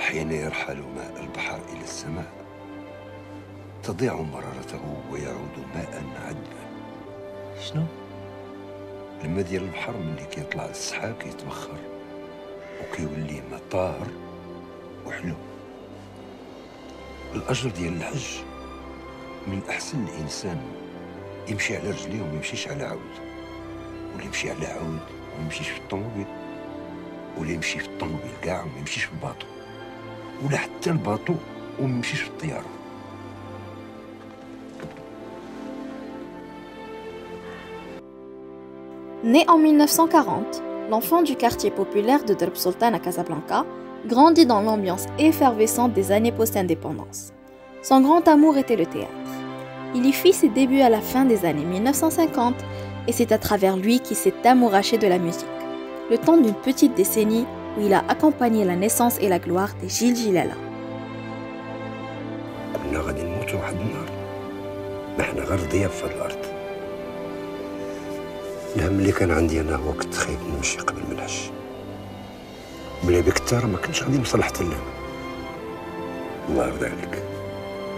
حين يرحل ماء البحر إلى السماء تضيع مرارته ويعود ماء عذبا. شنو؟ الماء ديال البحر ملي كيطلع للسحاب كيتبخر وكيولي ماء طاهر وحلو. الأجر ديال الحج من الأحسن الإنسان يمشي على رجليه وما يمشيش على عود، ولا يمشي على عود وما يمشيش في الطوموبيل، ولا يمشي في الطوموبيل كاع وما يمشيش في الباطو، ولا حتى الباطو وما يمشيش في الطيارة. Né en 1940, l'enfant du quartier populaire de Derb Sultan à Casablanca grandit dans l'ambiance effervescente des années post-indépendance. Son grand amour était le théâtre. Il y fit ses débuts à la fin des années 1950 et c'est à travers lui qu'il s'est amouraché de la musique, le temps d'une petite décennie où il a accompagné la naissance et la gloire des Gil Gilala. كنا غادي نموتوا واحد النهار، ما حنا غير ضياف في هاد الأرض. الهم اللي كان عندي أنا هو كنت خايف نمشي قبل ما نعش. بلا بك انت راه ما كنتش غادي نوصل حتى لهنا. الله يرضى عليك.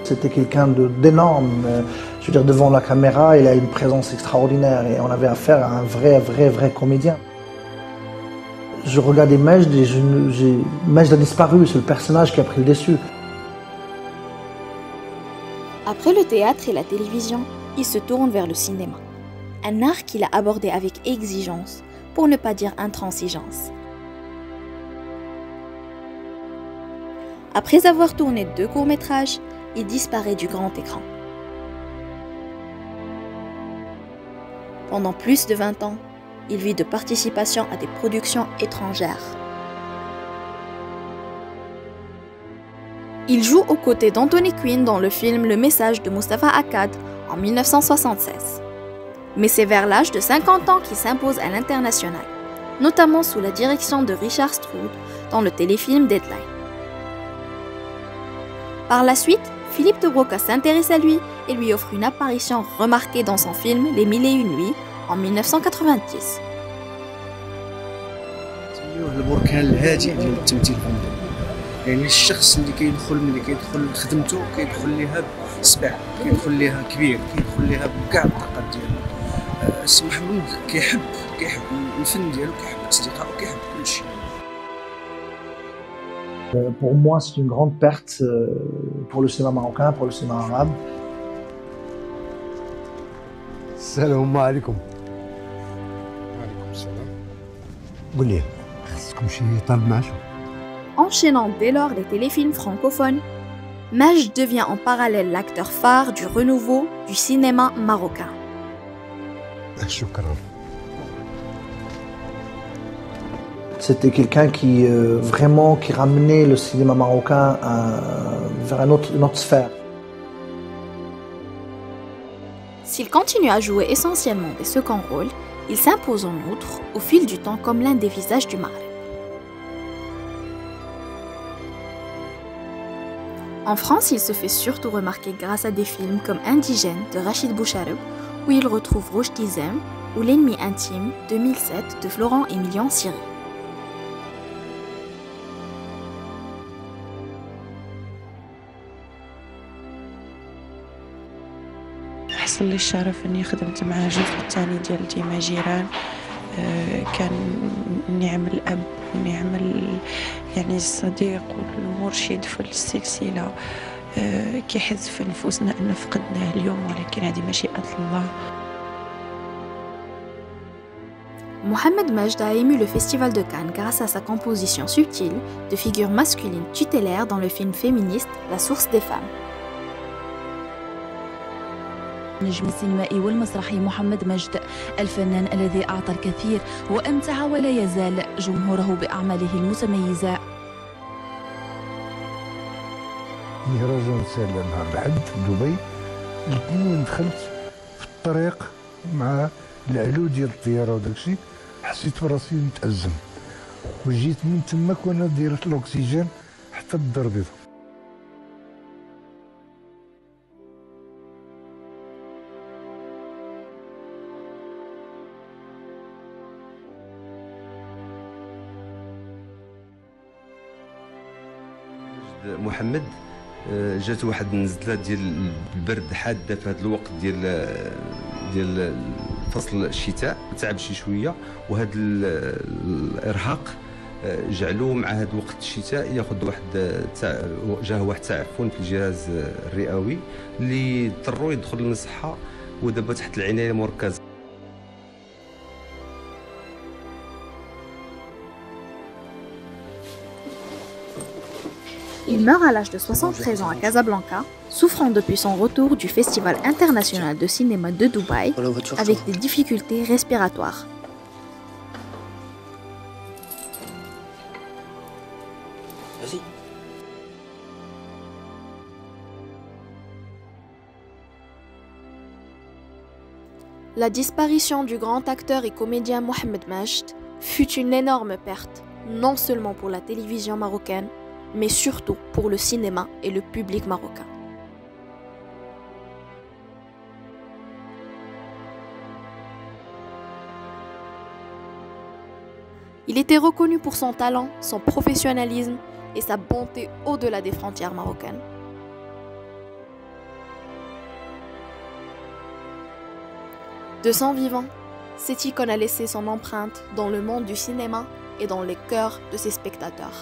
C'était quelqu'un d'énorme. Je veux dire, devant la caméra, il a une présence extraordinaire et on avait affaire à un vrai comédien. Je regardais Majd et Majd a disparu, c'est le personnage qui a pris le dessus. Après le théâtre et la télévision, il se tourne vers le cinéma. Un art qu'il a abordé avec exigence, pour ne pas dire intransigeance. Après avoir tourné 2 courts-métrages, il disparaît du grand écran. Pendant plus de 20 ans, il vit de participation à des productions étrangères. Il joue aux côtés d'Anthony Quinn dans le film Le Message de Mustapha Akkad en 1976. Mais c'est vers l'âge de 50 ans qu'il s'impose à l'international, notamment sous la direction de Richard Stroud dans le téléfilm Deadline. Par la suite, Philippe de Broca s'intéresse à lui et lui offre une apparition remarquée dans son film Les Mille et Une Nuits en 1990. البركان الهادئ ديال التمثيل الفني، يعني الشخص اللي كيدخل لخدمته كيدخل ليها بسبع، كيدخل ليها كبير، كيدخل ليها بكاع الطاقات ديالو. السي محمود كيحب الفن ديالو، كيحب اصدقائه، كيحب كلشي. Pour moi, c'est une grande perte pour le cinéma marocain, pour le cinéma arabe. السلام عليكم. وعليكم السلام. قول لي خصكم شي طلب معشو. Enchaînant dès lors les téléfilms francophones, Majd devient en parallèle l'acteur phare du renouveau du cinéma marocain. شكرا. C'était quelqu'un qui vraiment qui ramenait le cinéma marocain vers une autre sphère. S'il continue à jouer essentiellement des seconds rôles, il s'impose en outre au fil du temps comme l'un des visages du Maghreb. En France, il se fait surtout remarquer grâce à des films comme Indigène de Rachid Bouchareb, où il retrouve Rochdi Zem, ou L'ennemi intime 2007 de Florent Emilian Siri. حصل لي الشرف اني خدمت مع الجزء الثاني ديال ديما جيران. كان نعمل اب ونعمل يعني الصديق والمرشد في السلسله. كيحز في نفوسنا ان فقدناه اليوم، ولكن هذه مشيئه الله. Mohamed Majd a ému le Festival de Cannes grâce à sa composition subtile de figures masculines tutélaires dans le film féministe La source des femmes. النجم السينمائي والمسرحي محمد مجد، الفنان الذي أعطى الكثير وأمتع ولا يزال جمهوره بأعماله المتميزة. رجل سال نهار الحد في دبي، الاثنين وين دخلت في الطريق مع العلو ديال الطياره وداكشي حسيت براسي متأزم، وجيت من تماك وانا دايرة الاكسجين حتى الدار البيضاء. محمد جات واحد النزله ديال البرد حاده في هذا الوقت ديال فصل الشتاء، تعب شي شويه، وهذا الارهاق جعلوه مع هذا وقت الشتاء ياخذ جاه واحد تعفن في الجهاز الرئوي اللي اضطروا يدخل للمصحه ودابا تحت العنايه المركزه. Il meurt à l'âge de 73 ans à Casablanca, souffrant depuis son retour du Festival international de cinéma de Dubaï avec des difficultés respiratoires. Vas-y. La disparition du grand acteur et comédien Mohamed Majd fut une énorme perte, non seulement pour la télévision marocaine, mais surtout pour le cinéma et le public marocain. Il était reconnu pour son talent, son professionnalisme et sa bonté au-delà des frontières marocaines. De son vivant, cette icône a laissé son empreinte dans le monde du cinéma et dans les cœurs de ses spectateurs.